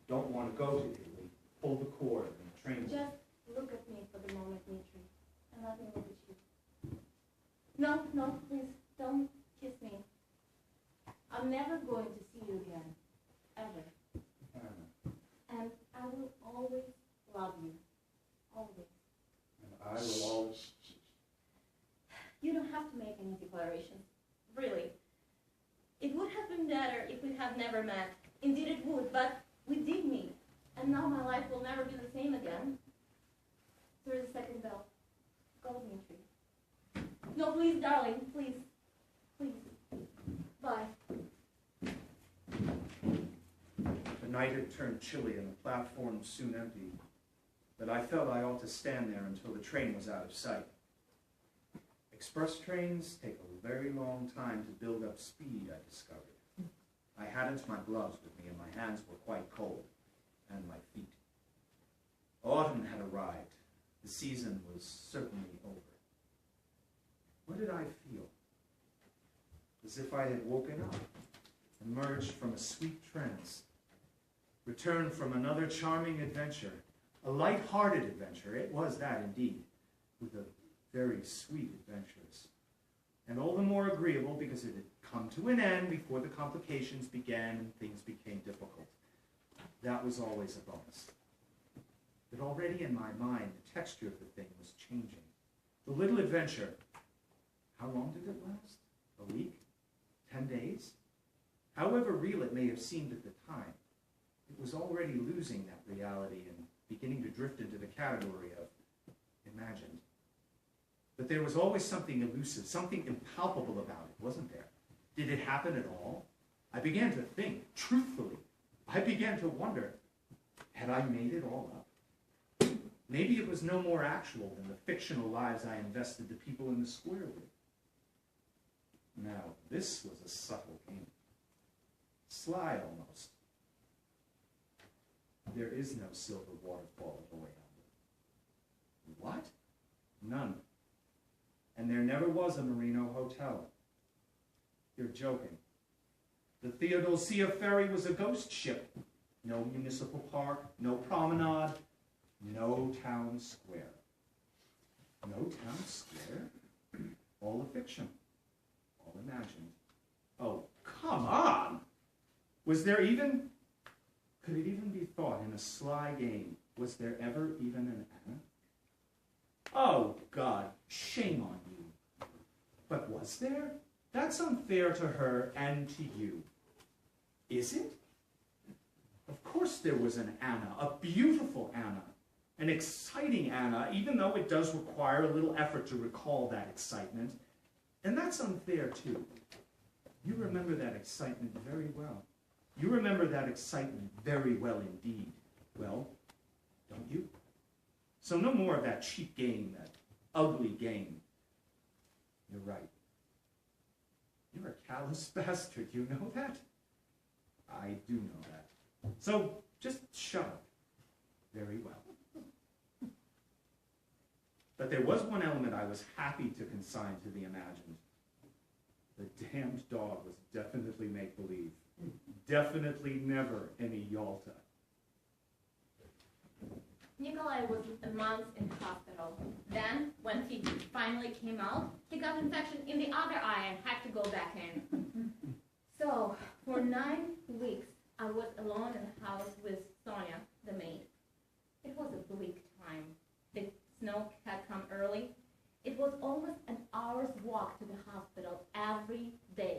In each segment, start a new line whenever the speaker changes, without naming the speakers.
don't want to go to Italy, pull the cord and the train.
Just look at me for the moment, Dmitri, and let me look at you. No, no, please, don't kiss me. I'm never going to see you again, ever. And I will always love you, always.
And I will always...
You don't have to make any declarations, really. It would have been better if we had never met. Indeed it would, but we did meet. And now my life will never be the same again. There is a second bell. Go, Dmitri. No, please, darling, please. Please. Bye.
The night had turned chilly and the platform soon empty, but I felt I ought to stand there until the train was out of sight. Express trains take a very long time to build up speed, I discovered. I hadn't my gloves with me and my hands were quite cold, and my feet. Autumn had arrived. The season was certainly over. What did I feel? As if I had woken up, emerged from a sweet trance, returned from another charming adventure, a light-hearted adventure. It was that indeed, with a very sweet adventures, and all the more agreeable because it had come to an end before the complications began and things became difficult. That was always a bonus. But already in my mind, the texture of the thing was changing. The little adventure, how long did it last? A week? 10 days? However real it may have seemed at the time, it was already losing that reality and beginning to drift into the category of imagined. But there was always something elusive, something impalpable about it, wasn't there? Did it happen at all? I began to think, truthfully. I began to wonder, had I made it all up? Maybe it was no more actual than the fictional lives I invested the people in the square with. Now, this was a subtle game. Sly, almost. There is no silver waterfall at the way under. What? None. And there never was a Merino hotel. You're joking. The Theodosia ferry was a ghost ship. No municipal park, no promenade, no town square. No town square? All a fiction. All imagined. Oh, come on! Was there even... Could it even be thought in a sly game, was there ever even an Anna? Oh, God, shame on you. But was there? That's unfair to her and to you. Is it? Of course there was an Anna, a beautiful Anna, an exciting Anna, even though it does require a little effort to recall that excitement. And that's unfair, too. You remember that excitement very well. You remember that excitement very well indeed. Well, don't you? So no more of that cheap game, that ugly game. You're right. You're a callous bastard, you know that? I do know that. So just shut up. Very well. But there was one element I was happy to consign to the imagined. The damned dog was definitely make-believe. Definitely never any Yalta.
Nikolai was a month in hospital. Then, when he finally came out, he got infection in the other eye and had to go back in. So, for 9 weeks, I was alone in the house with Sonia, the maid. It was a bleak time. The snow had come early. It was almost an hour's walk to the hospital every day.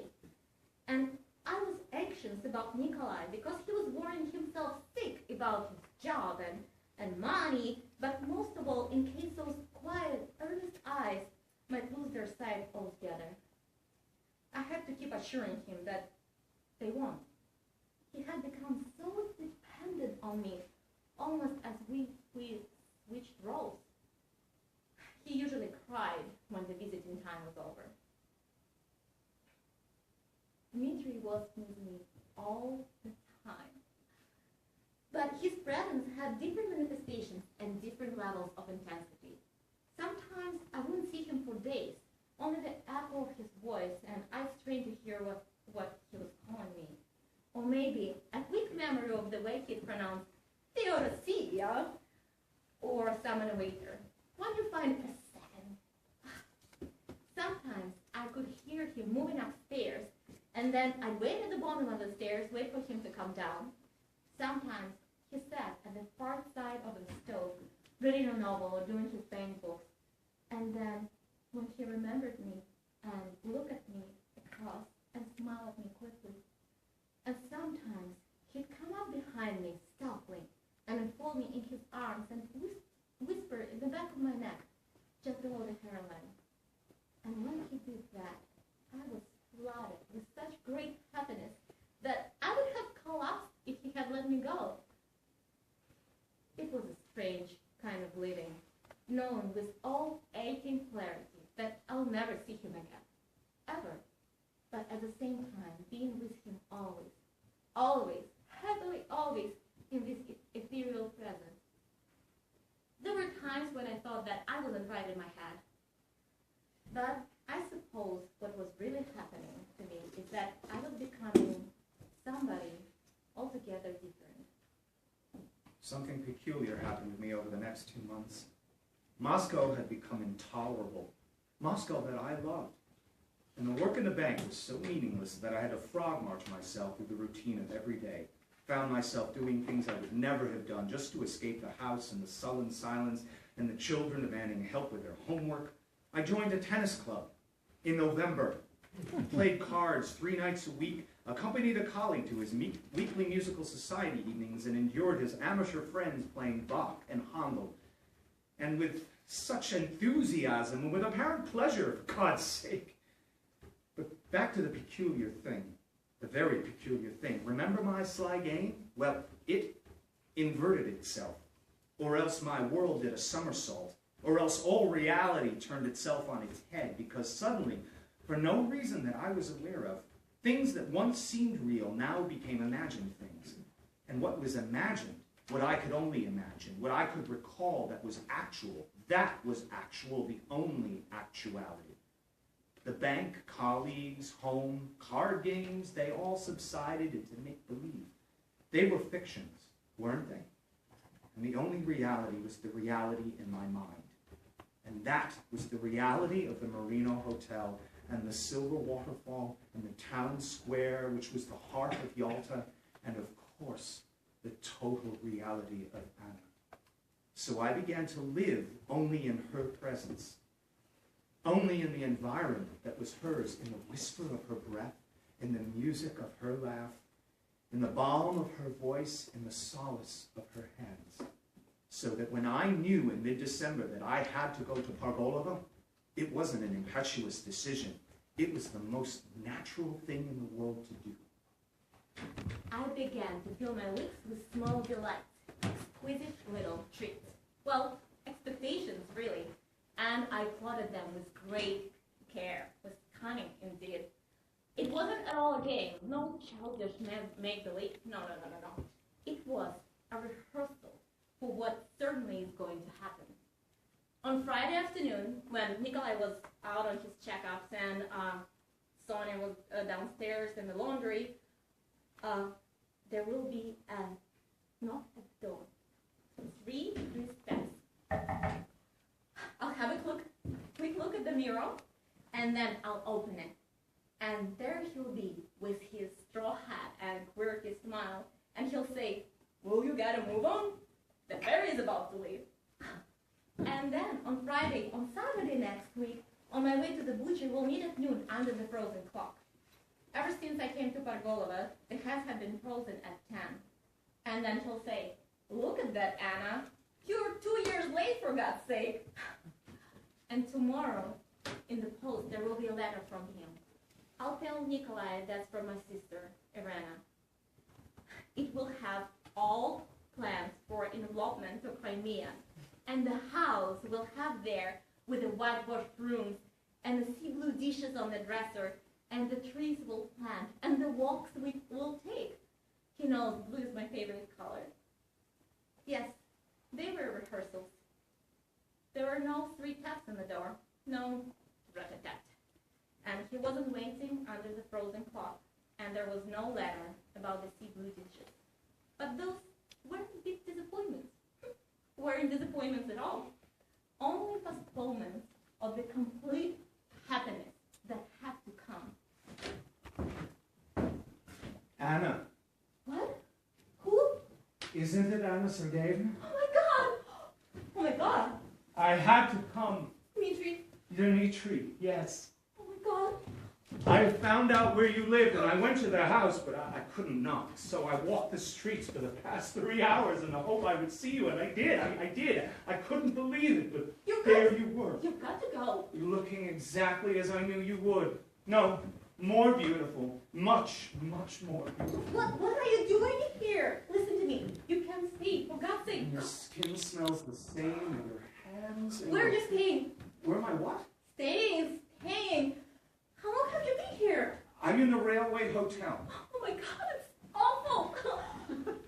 And I was anxious about Nikolai because he was worrying himself sick about his job and money, but most of all in case those quiet, earnest eyes might lose their sight altogether. I had to keep assuring him that they won't. He had become so dependent on me, almost as we switched roles. He usually cried when the visiting time was over. Dmitri was with me all the time. But his presence had different manifestations and different levels of intensity. Sometimes I wouldn't see him for days, only the echo of his voice, and I strained to hear what he was calling me. Or maybe a quick memory of the way he'd pronounced Theodosia or summon a waiter. When you find a second. Sometimes I could hear him moving upstairs, and then I'd wait at the bottom of the stairs, wait for him to come down. Sometimes he sat at the far side of the stove, reading a novel or doing his paint books. And then, when he remembered me and looked at me across and smiled at me quickly. And sometimes he'd come up behind me softly and enfold me in his arms and whisper in the back of my neck, just below the hairline. And when he did that, I was flooded with such great happiness that I would have collapsed if he had let me go. It was a strange kind of living, knowing with all aching clarity that I'll never see him again, ever. But at the same time, being with him always, always, happily always, in this ethereal presence. There were times when I thought that I wasn't right in my head. But I suppose what was really happening to me is that I was becoming somebody altogether different.
Something peculiar happened to me over the next 2 months. Moscow had become intolerable. Moscow that I loved. And the work in the bank was so meaningless that I had to frog march myself through the routine of every day. Found myself doing things I would never have done just to escape the house and the sullen silence and the children demanding help with their homework. I joined a tennis club in November, played cards 3 nights a week, accompanied a colleague to his weekly musical society evenings, and endured his amateur friends playing Bach and Handel. And with such enthusiasm and with apparent pleasure, for God's sake. But back to the peculiar thing, the very peculiar thing. Remember my sly game? Well, it inverted itself, or else my world did a somersault, or else all reality turned itself on its head, because suddenly, for no reason that I was aware of, things that once seemed real now became imagined things. And what was imagined, what I could only imagine, what I could recall that was actual, the only actuality. The bank, colleagues, home, card games, they all subsided into make-believe. They were fictions, weren't they? And the only reality was the reality in my mind. And that was the reality of the Merino Hotel and the silver waterfall and the town square, which was the heart of Yalta, and of course, the total reality of Anna. So I began to live only in her presence, only in the environment that was hers, in the whisper of her breath, in the music of her laugh, in the balm of her voice, in the solace of her hands. So that when I knew in mid-December that I had to go to Bogdanova, it wasn't an impetuous decision. It was the most natural thing in the world to do.
I began to fill my lips with small delights, exquisite little treats. Well, expectations, really. And I plotted them with great care, with cunning indeed. It wasn't at all a game, no childish make-believe, no. It was a rehearsal for what certainly is going to happen. On Friday afternoon, when Nikolai was out on his checkups and Sonia was downstairs in the laundry, there will be a knock at the door. 3 steps. I'll have a quick look at the mirror, and then I'll open it. And there he'll be with his straw hat and quirky smile, and he'll say, "Will you get a move on? The ferry is about to leave." And then on Saturday next week, on my way to the butcher, we'll meet at noon under the frozen clock. Ever since I came to Bogdanova, the hens have been frozen at 10. And then he'll say, "Look at that, Anna. You're 2 years late, for God's sake." And tomorrow, in the post, there will be a letter from him. I'll tell Nikolai that's from my sister, Irena. It will have all plans for envelopment to Crimea. And the house will have there with the whitewashed rooms and the sea blue dishes on the dresser, and the trees will plant, and the walks we will take. He knows blue is my favorite color. Yes, they were rehearsals. There were no 3 taps on the door, no rat-a-tat. And he wasn't waiting under the frozen clock, and there was no letter about the sea blue dishes. But those weren't big disappointments. Weren't disappointments at all. Only postponements of the complete happiness that had to come.
Anna.
What? Who?
Isn't it Anna Sergeyevna?
Oh my God! Oh my God!
I had to come.
Dmitri.
Dmitri, yes.
Oh my God.
I found out where you lived, and I went to the house, but I couldn't knock. So I walked the streets for the past 3 hours in the hope I would see you, and I did. I did. I couldn't believe it, but there you were.
You've got to go.
Looking exactly as I knew you would. No, more beautiful. Much, much more beautiful.
What are you doing here? Listen to me. You can't stay, for God's sake.
And your skin smells the same, and your hands... And
Where are you staying?
Where am I what?
Staying. How long have you been here?
I'm in the railway hotel.
Oh my God, it's awful.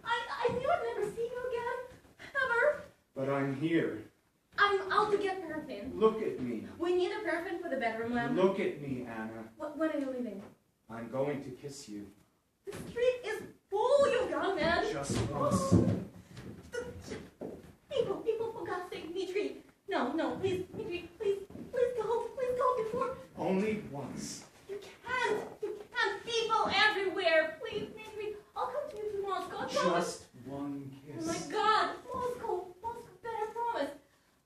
I knew I'd never see you again. Ever.
But I'm here.
I'm out to get paraffin.
Look at me.
We need a paraffin for the bedroom lamp.
Look at me, Anna.
When are you leaving?
I'm going to kiss you.
The street is full, you young man.
Just once.
People, for God's sake, Dmitri. No, please, Dmitri, please go before.
Only once.
You can't. People everywhere. Please, Dmitri, I'll come to you to Moscow.
Just one kiss.
Oh my God, Moscow, better promise.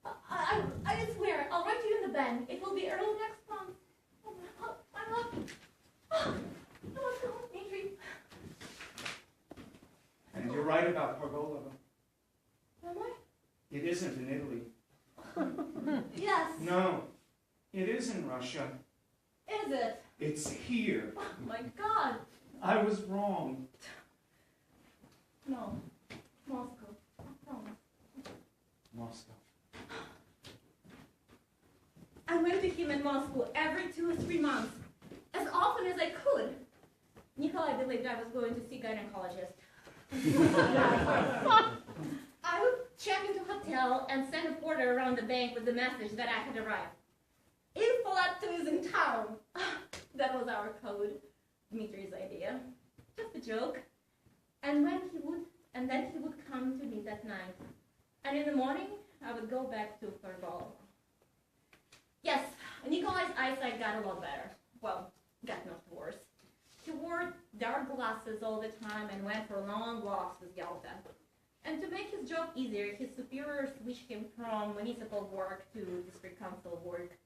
I swear, I'll write you in the bank. It will be early next month. Oh, I love you. I must go, Dmitri.
And you're right about Bogdanova.
Am I?
It isn't in Italy.
Yes.
No, it is in Russia.
Is it?
It's here.
Oh my God.
I was wrong.
No. Moscow. I promise.
Moscow.
I went to him in Moscow every 2 or 3 months, as often as I could. Nikolai believed I was going to see gynecologist. I would check into a hotel and send a porter around the bank with the message that I had arrived. Info is in town. That was our code. Dmitri's idea. Just a joke. And then he would come to me that night. And in the morning, I would go back to Carmel. Yes, Nikolai's eyesight got a lot better. Well, got not worse. He wore dark glasses all the time and went for long walks with Yalta. And to make his job easier, his superior switched him from municipal work to district council work,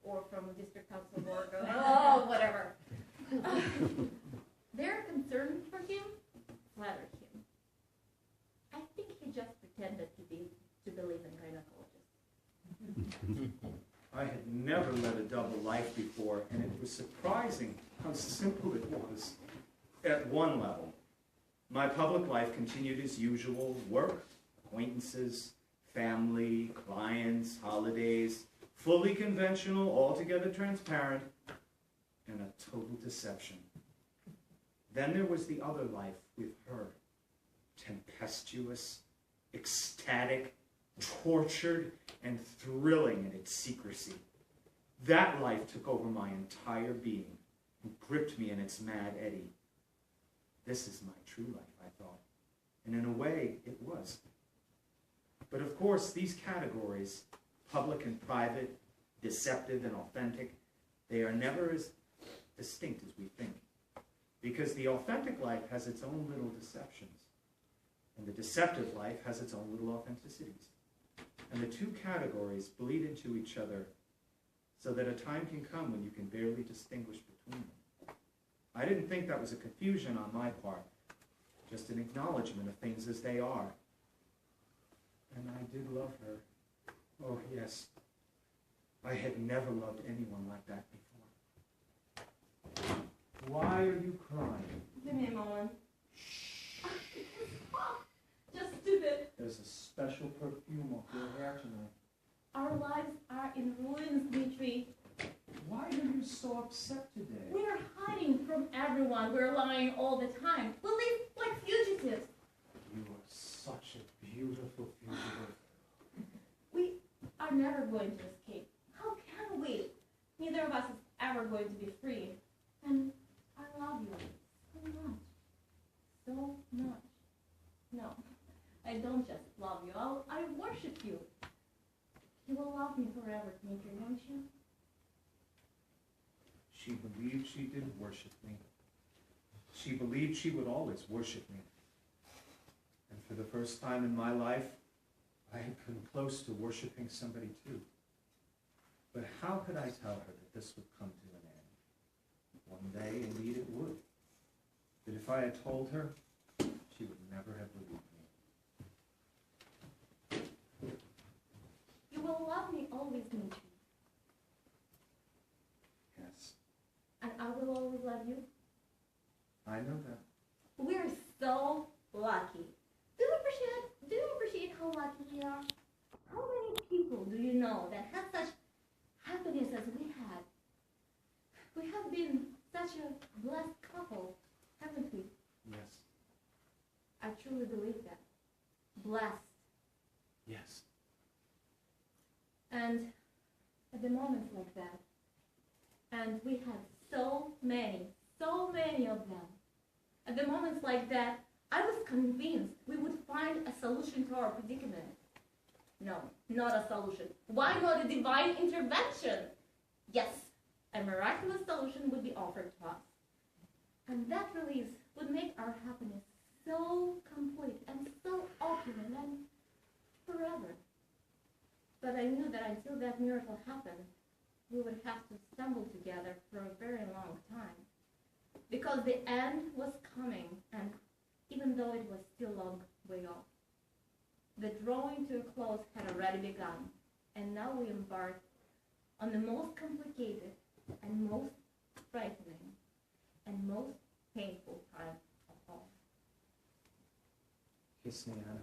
or from district council work, whatever. Their concern for him flattered him. I think he just pretended to believe in gynecologists.
I had never led a double life before, and it was surprising how simple it was. At one level, my public life continued as usual: work, acquaintances, family, clients, holidays, fully conventional, altogether transparent, and a total deception. Then there was the other life with her, tempestuous, ecstatic, tortured, and thrilling in its secrecy. That life took over my entire being and gripped me in its mad eddy. This is my true life, I thought. And in a way, it was. But of course, these categories, public and private, deceptive and authentic, they are never as distinct as we think. Because the authentic life has its own little deceptions, and the deceptive life has its own little authenticities. And the two categories bleed into each other so that a time can come when you can barely distinguish between them. I didn't think that was a confusion on my part, just an acknowledgement of things as they are. And I did love her. Oh, yes. I had never loved anyone like that before. Why are you crying?
Give me a moment. Just stupid.
There's a special perfume off your hair tonight.
Our lives are in ruins, Dmitri.
Why are you so upset today?
We're hiding from everyone. We're lying all the time. We live like fugitives.
You are such a beautiful fugitive.
We are never going to escape. How can we? Neither of us is ever going to be free. And I love you so much. So much. I don't just love you, I worship you. You will love me forever, Dmitri, won't you?
She believed she did worship me. She believed she would always worship me. And for the first time in my life, I had come close to worshiping somebody too. But how could I tell her that this would come to an end? One day, indeed, it would. That if I had told her, she would never have believed me.
You will love me always, Dmitri.
Yes,
And I will always love you.
I know that.
We're so lucky. Do you appreciate how lucky we are? How many people do you know that have such happiness as we had? We have been such a blessed couple, haven't we?
Yes.
I truly believe that. Blessed.
Yes.
And at the moments like that, and we had so many of them. At the moments like that, I was convinced we would find a solution to our predicament. No, not a solution. Why not a divine intervention? Yes, a miraculous solution would be offered to us. And that release would make our happiness so complete and so opulent and forever. But I knew that until that miracle happened, we would have to stumble together for a very long time. Because the end was coming, and even though it was still a long way off, the drawing to a close had already begun, and now we embarked on the most complicated and most frightening and most painful time of all.
Kiss me, Anna.